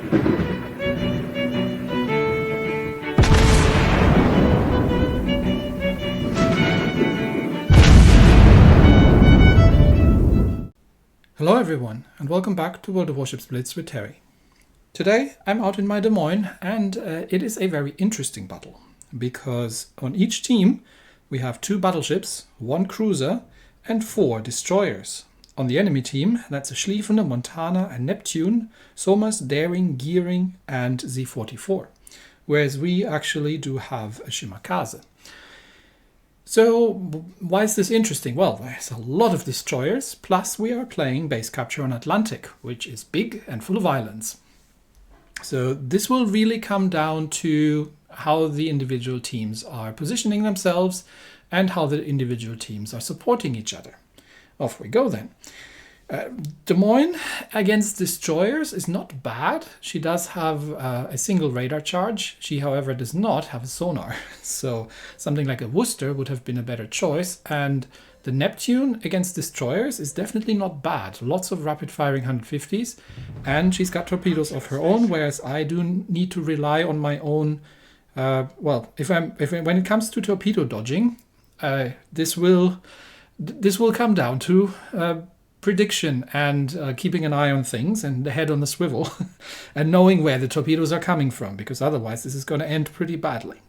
Hello everyone, and welcome back to World of Warships Blitz with Terry. Today I'm out in my Des Moines, and it is a very interesting battle, because on each team we have 2 battleships, 1 cruiser, and 4 destroyers. On the enemy team, that's a Schlieffen, a Montana, a Neptune, Somers, Daring, Gearing, and Z-44, whereas we actually do have a Shimakaze. So why is this interesting? Well, there's a lot of destroyers, plus we are playing base capture on Atlantic, which is big and full of islands. So this will really come down to how the individual teams are positioning themselves and how the individual teams are supporting each other. Off we go then. Des Moines against destroyers is not bad. She does have a single radar charge. She, however, does not have a sonar. So something like a Worcester would have been a better choice. And the Neptune against destroyers is definitely not bad. Lots of rapid firing 150s. And she's got torpedoes of her own, whereas I do need to rely on my own. When it comes to torpedo dodging, this will come down to prediction and keeping an eye on things and the head on the swivel and knowing where the torpedoes are coming from, because otherwise this is going to end pretty badly.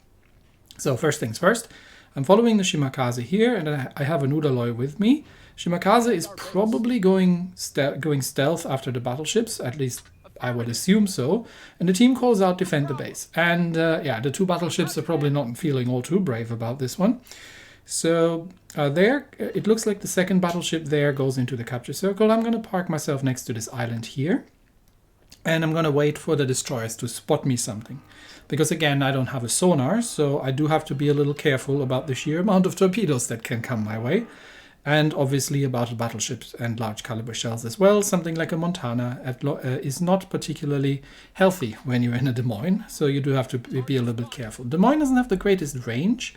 So first things first, I'm following the Shimakaze here, and I have an Udaloy with me. Shimakaze is probably going stealth after the battleships, at least I would assume so, and the team calls out defend the base. And the 2 battleships are probably not feeling all too brave about this one. So there, it looks like the second battleship there goes into the capture circle. I'm going to park myself next to this island here. And I'm going to wait for the destroyers to spot me something. Because again, I don't have a sonar, so I do have to be a little careful about the sheer amount of torpedoes that can come my way. And obviously about battleships and large caliber shells as well. Something like a Montana is not particularly healthy when you're in a Des Moines. So you do have to be a little bit careful. Des Moines doesn't have the greatest range,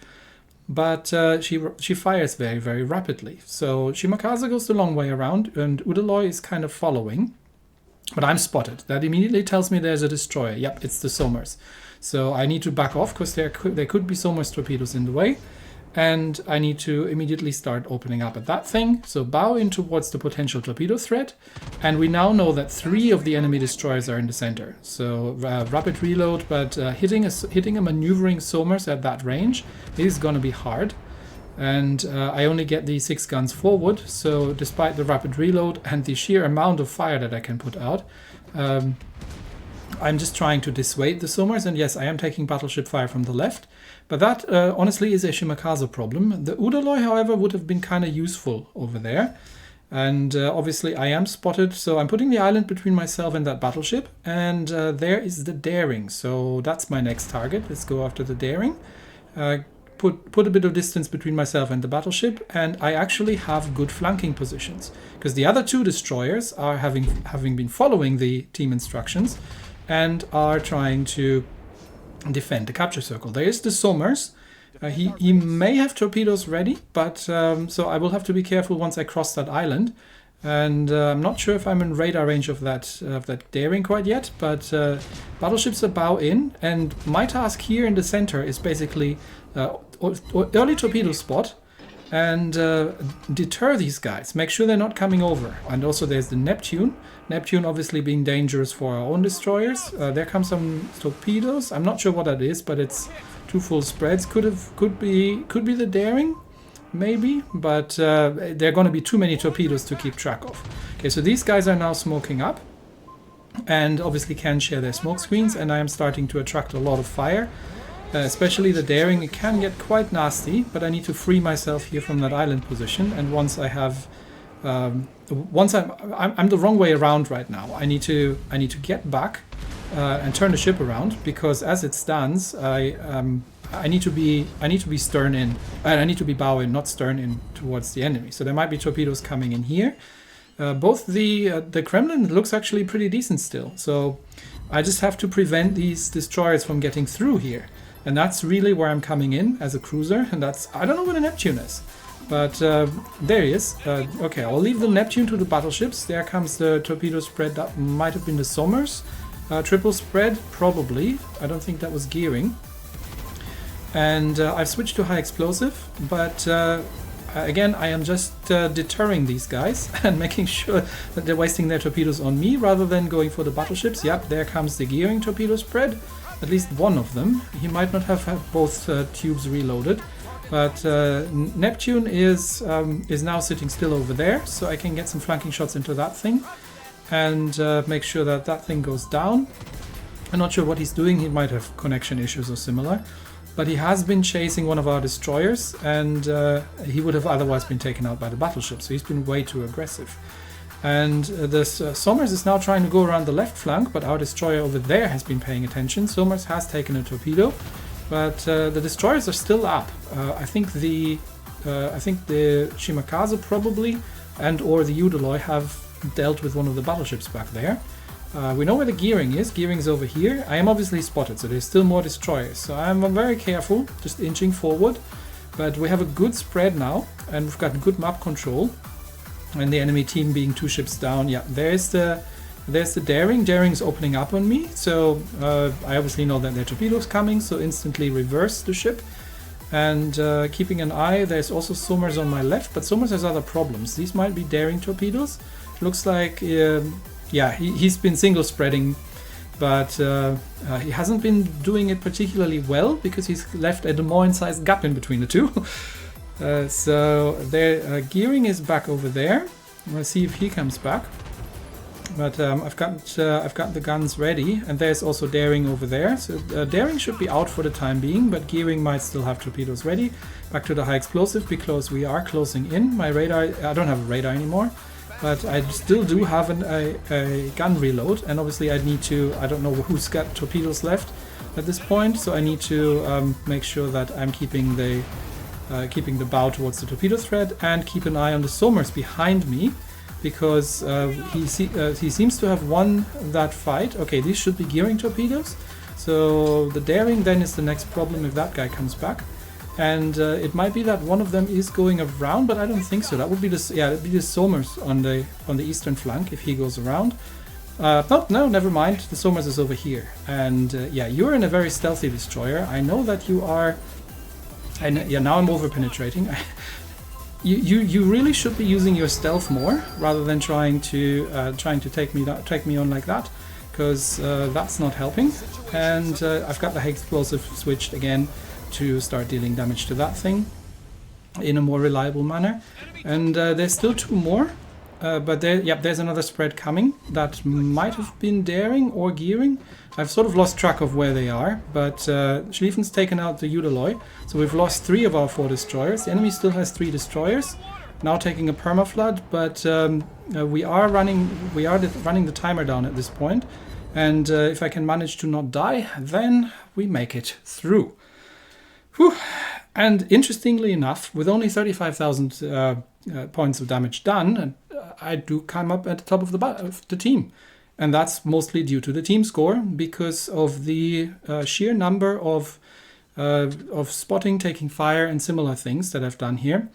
but she fires very, very rapidly. So Shimakaze goes the long way around, and Udaloy is kind of following. But I'm spotted. That immediately tells me there's a destroyer. Yep, it's the Somers. So I need to back off, because there could be Somers torpedoes in the way. And I need to immediately start opening up at that thing. So bow in towards the potential torpedo threat. And we now know that 3 of the enemy destroyers are in the center. So rapid reload, but hitting a maneuvering Somers at that range is going to be hard. And I only get the 6 guns forward. So despite the rapid reload and the sheer amount of fire that I can put out, I'm just trying to dissuade the Somers. And yes, I am taking battleship fire from the left. But that, honestly, is a Shimakaze problem. The Udaloy, however, would have been kind of useful over there. And obviously I am spotted, so I'm putting the island between myself and that battleship. And there is the Daring, so that's my next target. Let's go after the Daring. Put a bit of distance between myself and the battleship, and I actually have good flanking positions. Because the other 2 destroyers are having been following the team instructions and are trying to defend the capture circle. There is the Somers. He may have torpedoes ready, but so I will have to be careful once I cross that island. And I'm not sure if I'm in radar range of that Daring quite yet, but battleships are bow in, and my task here in the center is basically early torpedo spot and deter these guys. Make sure they're not coming over. And also there's the Neptune. Neptune obviously being dangerous for our own destroyers. There come some torpedoes. I'm not sure what that is, but it's 2 full spreads. Could be the Daring, maybe, but there are going to be too many torpedoes to keep track of. Okay, so these guys are now smoking up, and obviously can share their smoke screens, and I am starting to attract a lot of fire. Especially the Daring, it can get quite nasty, but I need to free myself here from that island position. And once I have, I'm the wrong way around right now. I need to get back and turn the ship around, because as it stands, I need to be stern in. I need to be bow in, not stern in towards the enemy. So there might be torpedoes coming in here. Both the Kremlin looks actually pretty decent still. So I just have to prevent these destroyers from getting through here. And that's really where I'm coming in as a cruiser. And that's, I don't know where the Neptune is, but there he is. Okay, I'll leave the Neptune to the battleships. There comes the torpedo spread. That might have been the Somers. Triple spread, probably. I don't think that was gearing. And I've switched to high explosive, but again, I am just deterring these guys and making sure that they're wasting their torpedoes on me rather than going for the battleships. Yep, there comes the gearing torpedo spread. At least one of them. He might not have had both tubes reloaded, but Neptune is now sitting still over there, so I can get some flanking shots into that thing and make sure that that thing goes down. I'm not sure what he's doing. He might have connection issues or similar. But he has been chasing one of our destroyers, and he would have otherwise been taken out by the battleship, so he's been way too aggressive. And this Somers is now trying to go around the left flank, but our destroyer over there has been paying attention. Somers has taken a torpedo, but the destroyers are still up. I think the Shimakaze probably, and or the Udaloy have dealt with one of the battleships back there. We know where the gearing is. Gearing's over here. I am obviously spotted, so there's still more destroyers. So I'm very careful, just inching forward. But we have a good spread now, and we've got good map control. And the enemy team being 2 ships down. Yeah, there's the Daring. Daring's opening up on me, so I obviously know that their torpedo's coming, so instantly reverse the ship. And keeping an eye, there's also Somers on my left, but Somers has other problems. These might be Daring torpedoes. Looks like... yeah, he's been single spreading, but he hasn't been doing it particularly well because he's left a Des Moines-sized gap in between the two. So their gearing is back over there. We'll see if he comes back. But I've got the guns ready, and there's also Daring over there. So Daring should be out for the time being, but gearing might still have torpedoes ready. Back to the high explosive because we are closing in. My radar, I don't have a radar anymore. But I still do have a gun reload, and obviously I need to, I don't know who's got torpedoes left at this point, so I need to make sure that I'm keeping the bow towards the torpedo thread and keep an eye on the Somers behind me, because he seems to have won that fight. Okay, these should be gearing torpedoes, so the Daring then is the next problem if that guy comes back. And it might be that one of them is going around, but I don't think so. That would be it'd be the Somers on the eastern flank if he goes around. No, never mind. The Somers is over here, and yeah, you're in a very stealthy destroyer. I know that you are. And yeah, now I'm over penetrating. You really should be using your stealth more rather than trying to take me on like that, because that's not helping. And I've got the high explosive switched again to start dealing damage to that thing in a more reliable manner. And there's still 2 more, but there's another spread coming that might have been Daring or gearing. I've sort of lost track of where they are, but Schlieffen's taken out the Udaloy, so we've lost 3 of our 4 destroyers. The enemy still has 3 destroyers, now taking a permaflood, but we are running the timer down at this point, and if I can manage to not die, then we make it through. Whew. And interestingly enough, with only 35,000 points of damage done, I do come up at the top of the team. And that's mostly due to the team score because of the sheer number of spotting, taking fire, and similar things that I've done here.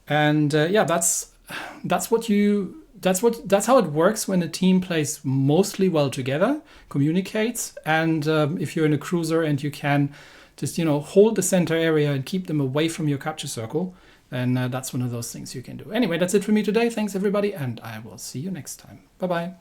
And yeah, that's how it works when a team plays mostly well together, communicates, and if you're in a cruiser and you can just, hold the center area and keep them away from your capture circle, then that's one of those things you can do. Anyway, that's it for me today. Thanks, everybody, and I will see you next time. Bye-bye.